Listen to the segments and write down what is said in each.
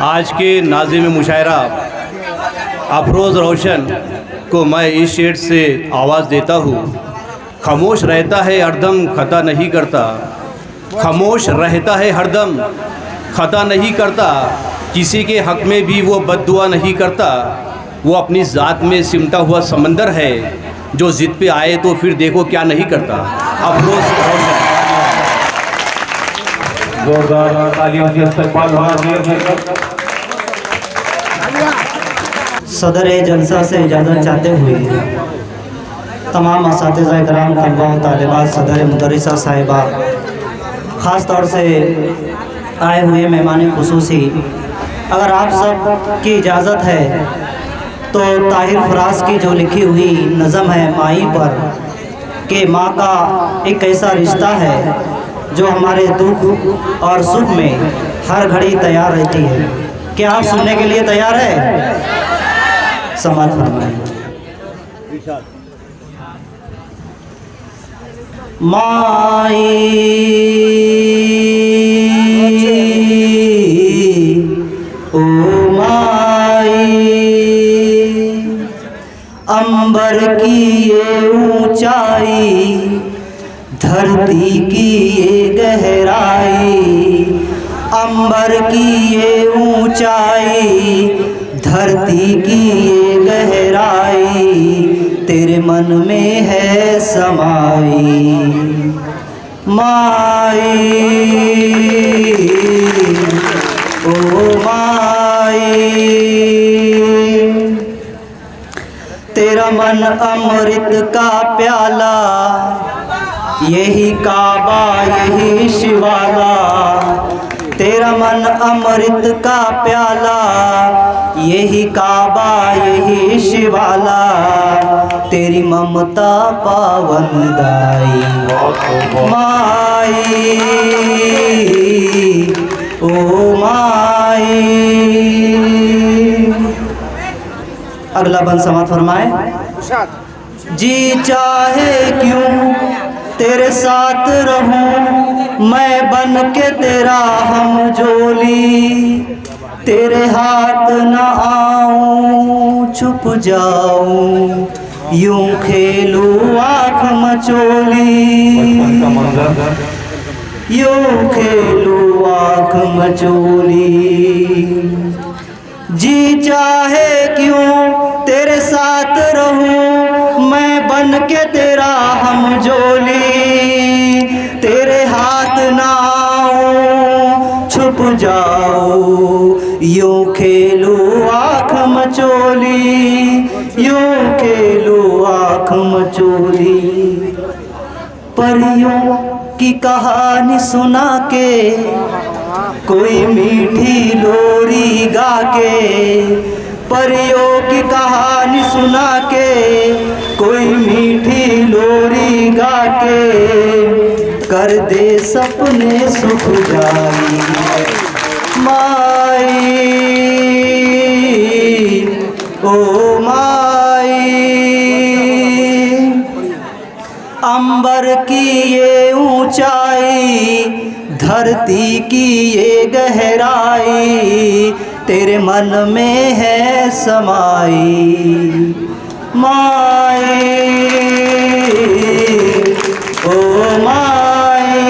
आज के नाज़िम मुशायरा अफरोज़ रोशन को मैं इस शेर से आवाज़ देता हूँ। खामोश रहता है हरदम खता नहीं करता, खामोश रहता है हरदम खता नहीं करता, किसी के हक़ में भी वो बद्दुआ नहीं करता। वो अपनी ज़ात में सिमटा हुआ समंदर है, जो ज़िद पे आए तो फिर देखो क्या नहीं करता। अफरोज़ रोशन। जोरदार तालियों से इस्तकबाल होना चाहिए। सदर जलसा से इजाज़त चाहते हुए तमाम असातिज़ा इकराम, तलबा व तालिबात, सदर मुदर्रिसा साहिबा, ख़ास तौर से आए हुए मेहमान खुसूसी, अगर आप सब की इजाज़त है तो ताहिर फराज की जो लिखी हुई नज़म है माई पर, कि माँ का एक ऐसा रिश्ता है जो हमारे दुख और सुख में हर घड़ी तैयार रहती है। क्या आप सुनने के लिए तैयार है? समाज फरमाएं। माई ओ माई, अंबर की ये ऊंचाई, धरती की ये गहराई, अंबर की ये ऊंचाई, धरती की ये गहराई, तेरे मन में है समाई। माई ओ माई, तेरा मन अमृत का प्याला, यही काबा यही शिवाला, तेरा मन अमृत का प्याला, यही काबा यही शिवाला, तेरी ममता पावन दाई। माई ओ माई। अगला बंद समात फरमाए। जी चाहे क्यों तेरे साथ रहूं, मैं बन के तेरा हम जोली, तेरे हाथ न आऊं छुप जाऊं, यूं खेलूं आँख मचोली, यूं खेलूं आँख मचोली। जी चाहे क्यों तेरे साथ रहूं, मैं बन के तेरा हम जोली, तेरे हाथ ना आऊं छुप जाऊं, यूं खेलूं आँख मचोली, यूं खेलूं आँख मचोली। परियों की कहानी सुना के, कोई मीठी लोरी गा के, परियों की कहानी सुना के, कोई मीठी लोरी गा के, कर दे सपने सुख जाई। माई ओ माई, अंबर की ये ऊंचाई, धरती की ये गहराई, तेरे मन में है समाई। माई ओ माई।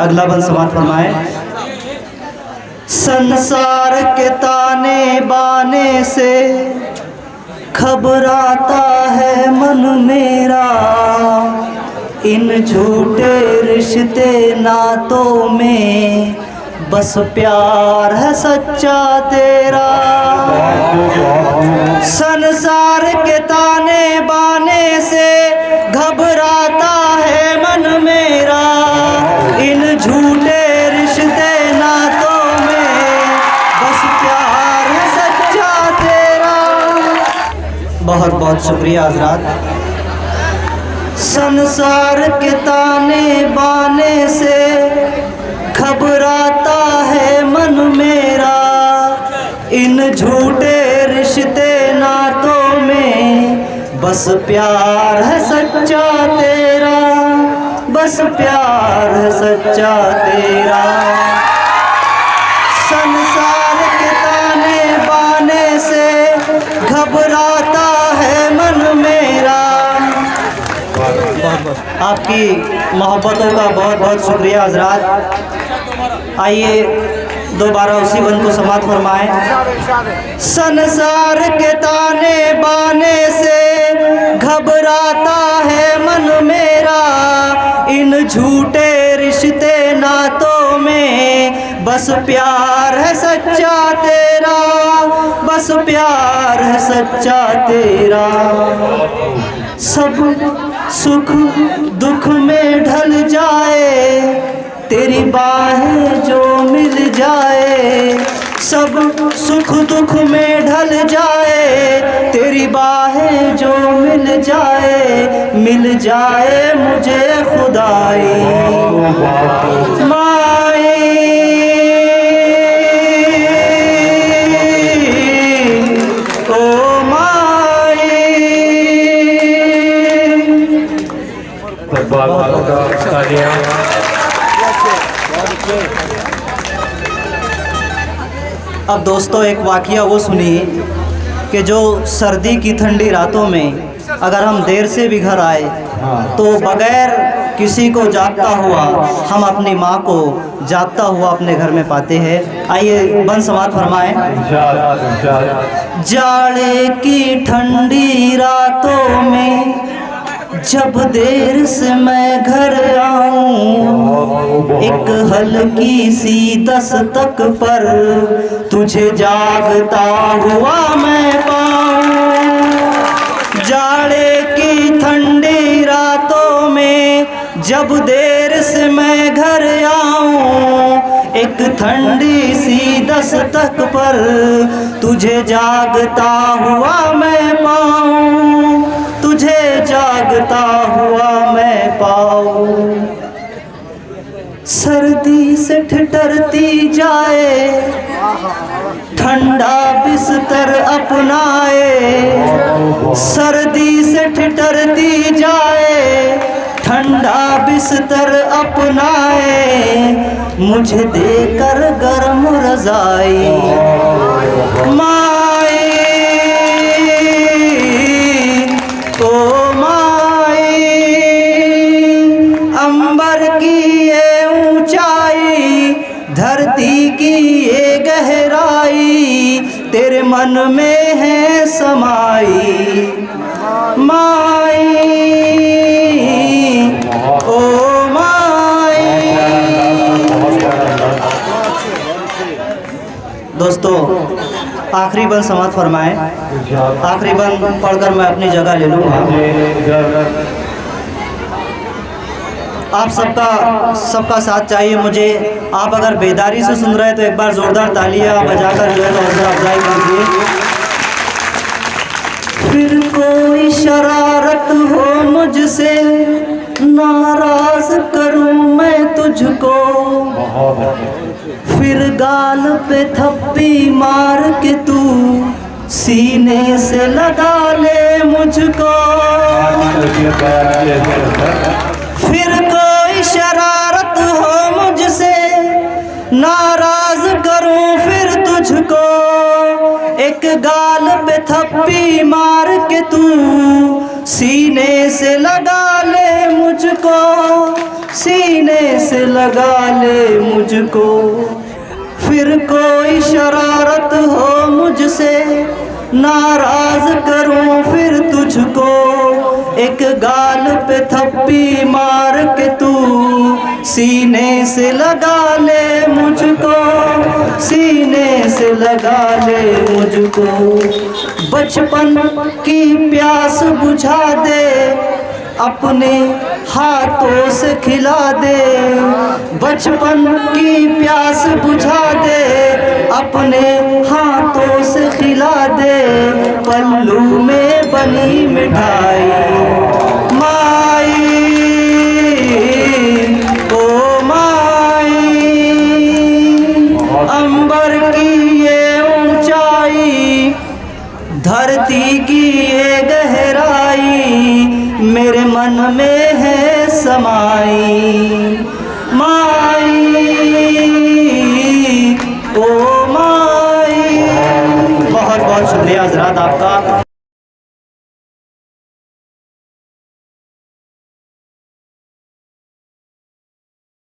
अगला बंद समात फरमाए। संसार के ताने बाने से घबराता है मन मेरा, इन झूठे रिश्ते नातों में बस प्यार है सच्चा तेरा। संसार के ताने बाने से घबराता है मन मेरा, इन झूठे रिश्ते नातों में बस प्यार है सच्चा तेरा। बहुत बहुत शुक्रिया हज़रात। संसार के ताने बाने से घबराता है मन मेरा, इन झूठे रिश्ते नातों में बस प्यार है सच्चा तेरा, बस प्यार है सच्चा तेरा। आपकी मोहब्बतों का बहुत बहुत शुक्रिया हजरात। आइए दोबारा उसी बंद को समाप्त फरमाएं। संसार के ताने बाने से घबराता है मन मेरा, इन झूठे रिश्ते नातों में बस प्यार है सच्चा तेरा, बस प्यार है सच्चा तेरा। सब सुख दुख में ढल जाए, तेरी बाहें जो मिल जाए, सब सुख दुख में ढल जाए, तेरी बाहें जो मिल जाए मुझे खुदाई माए। ओ माए अब दोस्तों एक वाक़या वो सुनिए कि जो सर्दी की ठंडी रातों में अगर हम देर से भी घर आए तो बग़ैर किसी को जागता हुआ हम अपनी माँ को जागता हुआ अपने घर में पाते हैं। आइए बन समात फरमाएं। जाड़े की ठंडी रातों में जब देर से मैं घर आऊं, एक हल्की सी दस्तक पर तुझे जागता हुआ मैं पाऊं। जाड़े की ठंडी रातों में जब देर से मैं घर आऊं, एक ठंडी सी दस्तक पर तुझे जागता हुआ मैं पाऊं, तुझे जागता हुआ मैं पाऊं। सर्दी से ठिठुरती जाए, ठंडा बिस्तर अपनाए, सर्दी से ठिठुरती जाए, ठंडा बिस्तर अपनाए, मुझे देकर गर्म रज़ाई माए। ओ माए अंबर की ये ऊंचाई, धरती की ये गहराई, तेरे मन में है समाई माई। ओ माई। दोस्तों आखिरी बंद समाप्त फरमाएं। आखिरी बंद पढ़कर मैं अपनी जगह ले लूँगा। आप सबका साथ चाहिए मुझे। आप अगर बेदारी से सुन रहे हैं तो एक बार ज़ोरदार तालियां बजाकर जो है तो हौसला अफजाई कीजिए। फिर कोई शरारत हो मुझसे, नाराज करूं मैं तुझको, फिर गाल पे थप्पी मार के तू सीने से लगा ले मुझको। फिर कोई शरारत हो मुझसे, नाराज करूं फिर तुझको, एक गाल पे थप्पी मार के तू सीने से लगा ले मुझको, सीने से लगा ले मुझको। फिर कोई शरारत हो मुझसे, नाराज करूं फिर तुझको, एक गाल पे थप्पी मार के तू सीने से लगा ले मुझको, सीने से लगा ले मुझको। बचपन की प्यास बुझा दे, अपने हाथों से खिला दे, बचपन की प्यास बुझा दे, अपने हाथों से खिला दे, पल्लू में बनी मिठाई माई। ओ माई अंबर की ये ऊंचाई, धरती की ये गहराई, मेरे मन में है समाई माई। ओ माई। बहुत बहुत शुक्रिया हजरात आपका।